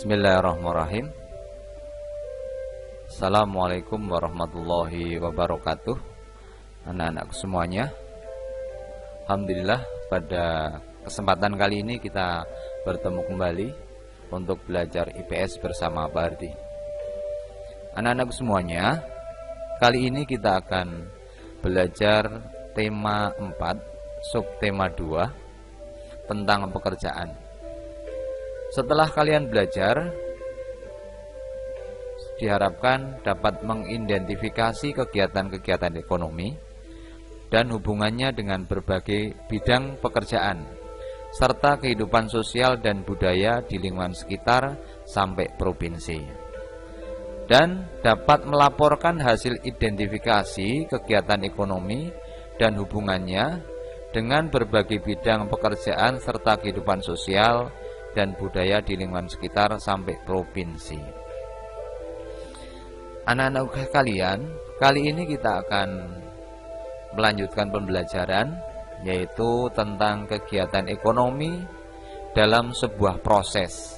Bismillahirrahmanirrahim. Assalamualaikum warahmatullahi wabarakatuh. Anak-anak semuanya, alhamdulillah pada kesempatan kali ini kita bertemu kembali untuk belajar IPS bersama Pak Hardi. Anak-anak semuanya, kali ini kita akan belajar tema 4, subtema 2 tentang pekerjaan. Setelah kalian belajar, diharapkan dapat mengidentifikasi kegiatan-kegiatan ekonomi dan hubungannya dengan berbagai bidang pekerjaan, serta kehidupan sosial dan budaya di lingkungan sekitar sampai provinsi. Dan dapat melaporkan hasil identifikasi kegiatan ekonomi dan hubungannya dengan berbagai bidang pekerjaan serta kehidupan sosial dan budaya di lingkungan sekitar sampai provinsi. Anak-anak kalian, kali ini kita akan melanjutkan pembelajaran, yaitu tentang kegiatan ekonomi dalam sebuah proses.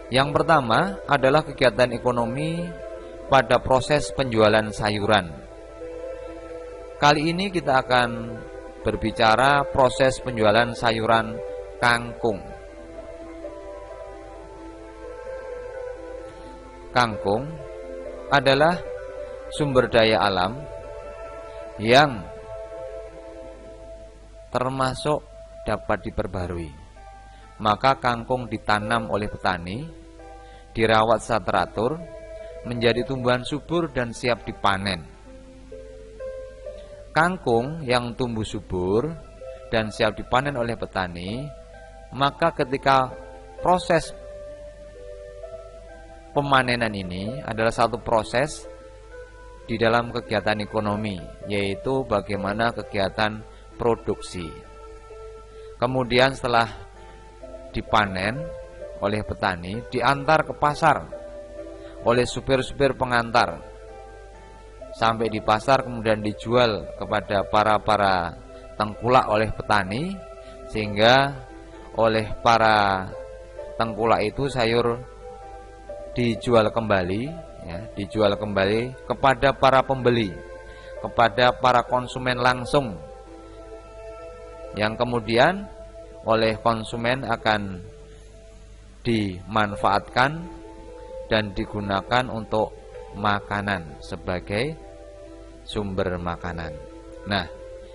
Yang pertama adalah kegiatan ekonomi pada proses penjualan sayuran. Kali ini kita akan berbicara proses penjualan sayuran kangkung. Kangkung adalah sumber daya alam yang termasuk dapat diperbarui. Maka kangkung ditanam oleh petani, dirawat secara teratur, menjadi tumbuhan subur dan siap dipanen. Kangkung yang tumbuh subur dan siap dipanen oleh petani, maka ketika proses pemanenan ini adalah satu proses di dalam kegiatan ekonomi, yaitu bagaimana kegiatan produksi. Kemudian setelah dipanen oleh petani, diantar ke pasar oleh supir-supir pengantar. Sampai di pasar kemudian dijual kepada para tengkulak oleh petani, sehingga oleh para tengkulak itu sayur dijual kembali, dijual kembali kepada para pembeli, kepada para konsumen langsung, yang kemudian oleh konsumen akan dimanfaatkan dan digunakan untuk makanan sebagai sumber makanan. Nah,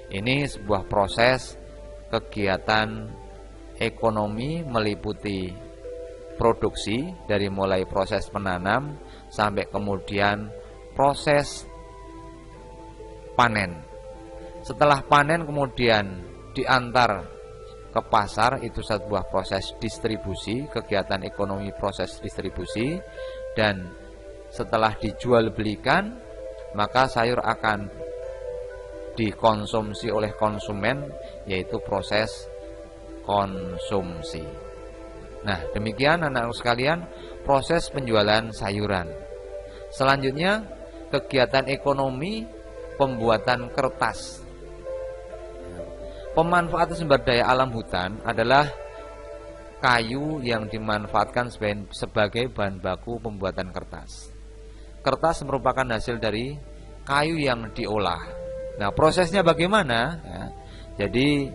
ini sebuah proses kegiatan ekonomi meliputi produksi, dari mulai proses menanam sampai kemudian proses panen. Setelah panen kemudian diantar ke pasar, itu sebuah proses distribusi, kegiatan ekonomi proses distribusi. Dan setelah dijual belikan, maka sayur akan dikonsumsi oleh konsumen, yaitu proses konsumsi. Nah, demikian anak-anak sekalian proses penjualan sayuran. Selanjutnya, kegiatan ekonomi pembuatan kertas. Pemanfaatan sumber daya alam hutan adalah kayu yang dimanfaatkan sebagai bahan baku pembuatan kertas. Kertas merupakan hasil dari kayu yang diolah. Nah, prosesnya bagaimana? Jadi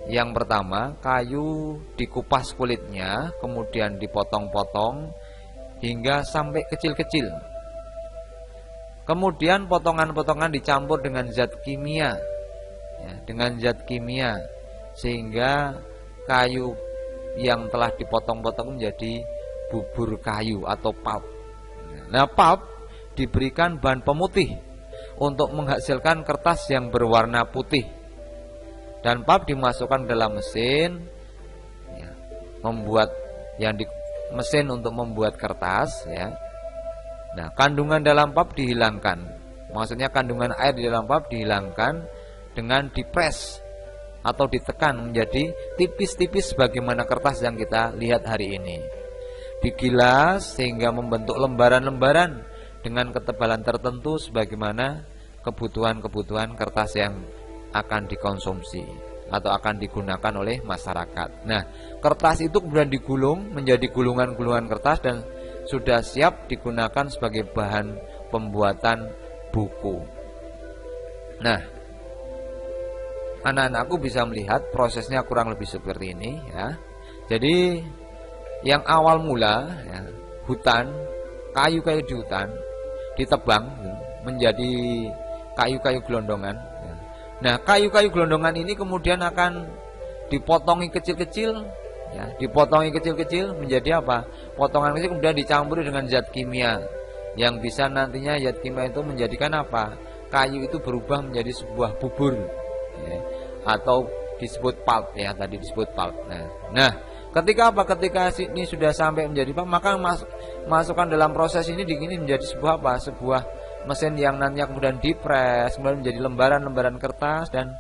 yang pertama, kayu dikupas kulitnya, kemudian dipotong-potong hingga sampai kecil-kecil. Kemudian potongan-potongan dicampur dengan zat kimia, sehingga kayu yang telah dipotong-potong menjadi bubur kayu atau pulp. Nah, pulp diberikan bahan pemutih untuk menghasilkan kertas yang berwarna putih. Dan pulp dimasukkan dalam mesin, mesin untuk membuat kertas. Nah, kandungan dalam pulp dihilangkan. Maksudnya kandungan air di dalam pulp dihilangkan dengan dipres atau ditekan menjadi tipis-tipis sebagaimana kertas yang kita lihat hari ini. Digilas sehingga membentuk lembaran-lembaran dengan ketebalan tertentu sebagaimana kebutuhan-kebutuhan kertas yang akan dikonsumsi. atau akan digunakan oleh masyarakat. Nah, kertas itu kemudian digulung menjadi gulungan-gulungan kertas dan sudah siap digunakan sebagai bahan pembuatan buku. Nah, anak-anakku bisa melihat prosesnya kurang lebih seperti ini ya. Jadi yang awal mula ya, hutan, kayu-kayu di hutan ditebang menjadi kayu-kayu gelondongan. Nah, kayu-kayu gelondongan ini kemudian akan dipotongi kecil-kecil, ya, dipotongi kecil-kecil menjadi apa? Potongan kecil kemudian dicampuri dengan zat kimia, yang bisa nantinya zat kimia itu menjadikan apa? Kayu itu berubah menjadi sebuah bubur, ya, atau disebut pulp, ya, tadi disebut pulp. Nah, ketika apa? Ketika ini sudah sampai menjadi pulp, maka masukkan dalam proses ini menjadi sebuah apa? Sebuah mesin yang nantinya kemudian dipres, kemudian menjadi lembaran-lembaran kertas, dan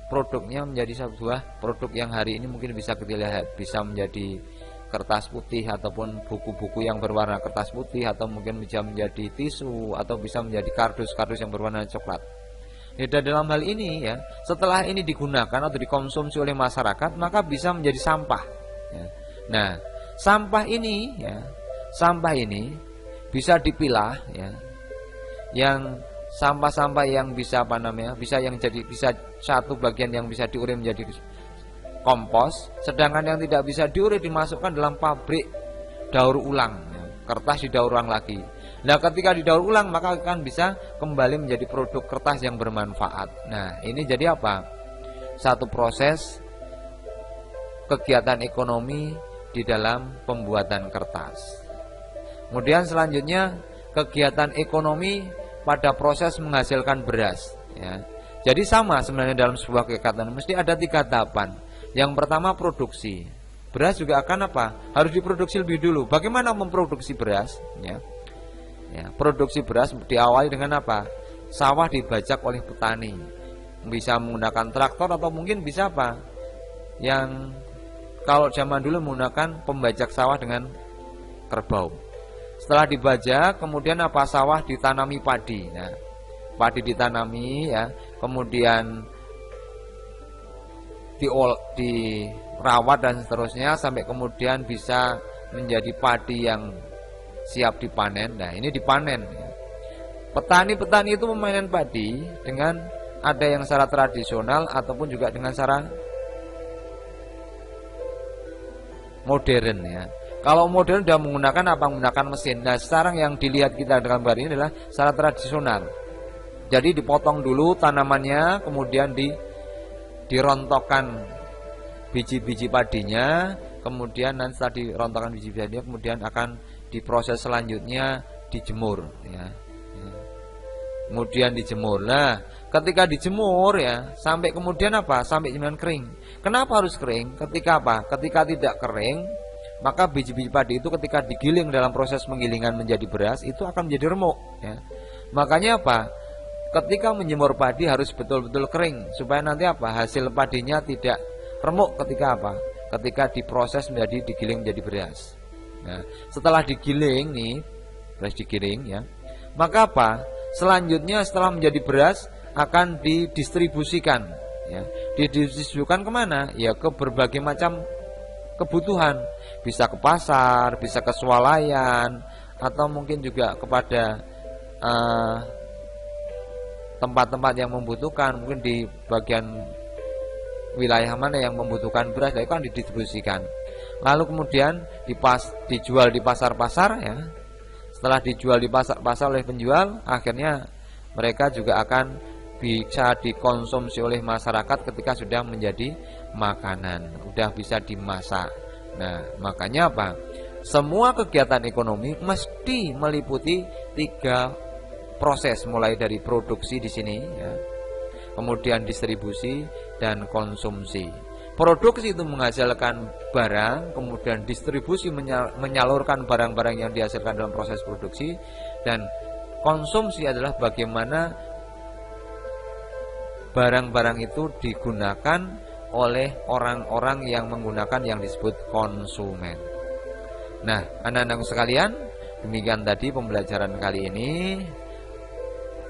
produknya menjadi sebuah produk yang hari ini mungkin bisa kita lihat, bisa menjadi kertas putih ataupun buku-buku yang berwarna kertas putih, atau mungkin bisa menjadi tisu, atau bisa menjadi kardus-kardus yang berwarna coklat. Dan dalam hal ini ya, setelah ini digunakan atau dikonsumsi oleh masyarakat, maka bisa menjadi sampah. Ya. Nah, sampah ini bisa dipilah ya. Yang sampah-sampah yang bisa bisa satu bagian yang bisa diurai menjadi kompos, sedangkan yang tidak bisa diurai dimasukkan dalam pabrik daur ulang ya. Kertas didaur ulang lagi. Nah, ketika didaur ulang maka akan bisa kembali menjadi produk kertas yang bermanfaat. Nah, ini jadi apa? Satu proses kegiatan ekonomi di dalam pembuatan kertas. Kemudian selanjutnya kegiatan ekonomi pada proses menghasilkan beras ya. Jadi sama sebenarnya dalam sebuah kegiatan mesti ada 3 tahapan. Yang pertama produksi. Beras juga akan apa? Harus diproduksi lebih dulu. Bagaimana memproduksi beras ya? Ya, produksi beras diawali dengan apa? Sawah dibajak oleh petani. Bisa menggunakan traktor atau mungkin bisa apa? Yang kalau zaman dulu menggunakan pembajak sawah dengan kerbau. Setelah dibajak, kemudian apa? Sawah ditanami padi. Nah, padi ditanami ya, kemudian dirawat dan seterusnya sampai kemudian bisa menjadi padi yang siap dipanen. Nah, ini dipanen ya. Petani-petani itu memanen padi dengan ada yang secara tradisional ataupun juga dengan cara modern ya. Kalau modern sudah menggunakan apa? Menggunakan mesin. Nah, sekarang yang dilihat kita dalam gambar ini adalah secara tradisional. Jadi dipotong dulu tanamannya, kemudian dirontokkan biji-biji padinya, kemudian nanti setelah dirontokkan biji-bijinya, kemudian akan diproses selanjutnya dijemur. Ya. Kemudian dijemur. Nah, ketika dijemur ya, sampai kemudian apa? Sampai kemudian kering. Kenapa harus kering? Ketika apa? Ketika tidak kering, maka biji-biji padi itu ketika digiling dalam proses penggilingan menjadi beras itu akan menjadi remuk ya. Makanya apa? Ketika menjemur padi harus betul-betul kering supaya nanti apa? Hasil padinya tidak remuk ketika apa? Ketika diproses menjadi digiling menjadi beras. Nah, setelah digiling nih, beras digiling ya. Maka apa? Selanjutnya setelah menjadi beras akan didistribusikan ya. Didistribusikan kemana? Ya ke berbagai macam kebutuhan, bisa ke pasar, bisa ke swalayan, atau mungkin juga kepada tempat-tempat yang membutuhkan, mungkin di bagian wilayah mana yang membutuhkan beras, itu kan didistribusikan. Lalu kemudian dijual di pasar-pasar ya. Setelah dijual di pasar-pasar oleh penjual, akhirnya mereka juga akan bisa dikonsumsi oleh masyarakat ketika sudah menjadi makanan, sudah bisa dimasak. Nah, makanya apa? Semua kegiatan ekonomi mesti meliputi 3 proses, mulai dari produksi di sini ya, kemudian distribusi dan konsumsi. Produksi itu menghasilkan barang, kemudian distribusi menyalurkan barang-barang yang dihasilkan dalam proses produksi, dan konsumsi adalah bagaimana barang-barang itu digunakan oleh orang-orang yang menggunakan yang disebut konsumen. Nah, anak-anakku sekalian, demikian tadi pembelajaran kali ini.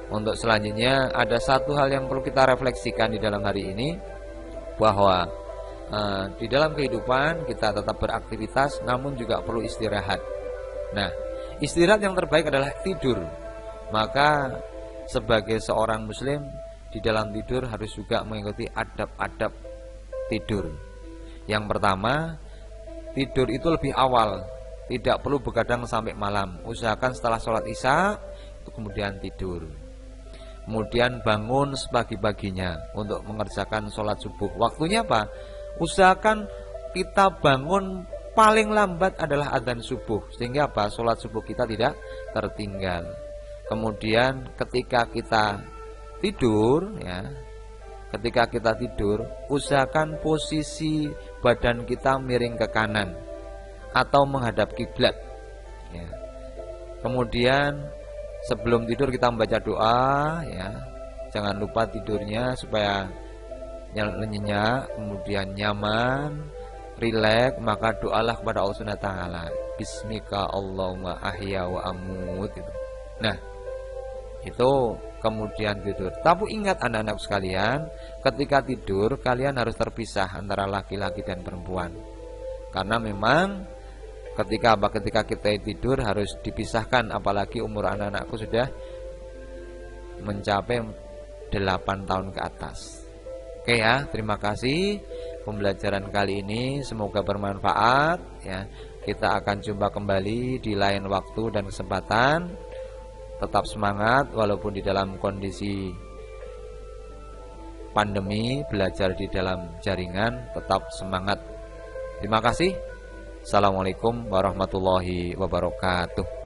Untuk selanjutnya ada satu hal yang perlu kita refleksikan di dalam hari ini. bahwa di dalam kehidupan kita tetap beraktivitas, namun juga perlu istirahat. Nah, istirahat yang terbaik adalah tidur. Maka sebagai seorang muslim, di dalam tidur harus juga mengikuti adab-adab tidur. Yang pertama, tidur itu lebih awal, tidak perlu begadang sampai malam. Usahakan setelah sholat isya itu kemudian tidur. Kemudian bangun sepagi-paginya untuk mengerjakan sholat subuh. Waktunya apa? Usahakan kita bangun paling lambat adalah adzan subuh, sehingga apa? Sholat subuh kita tidak tertinggal. Kemudian ketika kita tidur, ya, ketika kita tidur, usahakan posisi badan kita miring ke kanan atau menghadap kiblat. Ya. Kemudian sebelum tidur kita membaca doa, ya. Jangan lupa tidurnya supaya nyenyak, kemudian nyaman, rileks, maka doalah kepada Allah Subhanahu wa taala. Bismika Allahumma ahya wa amut gitu. Nah, itu kemudian tidur. Tapi ingat anak-anak sekalian, ketika tidur kalian harus terpisah antara laki-laki dan perempuan. Karena memang ketika kita tidur harus dipisahkan, apalagi umur anak-anakku sudah mencapai 8 tahun ke atas. Oke ya, terima kasih pembelajaran kali ini, semoga bermanfaat ya. Kita akan jumpa kembali di lain waktu dan kesempatan. Tetap semangat walaupun di dalam kondisi pandemi, belajar di dalam jaringan, tetap semangat. Terima kasih. Assalamualaikum warahmatullahi wabarakatuh.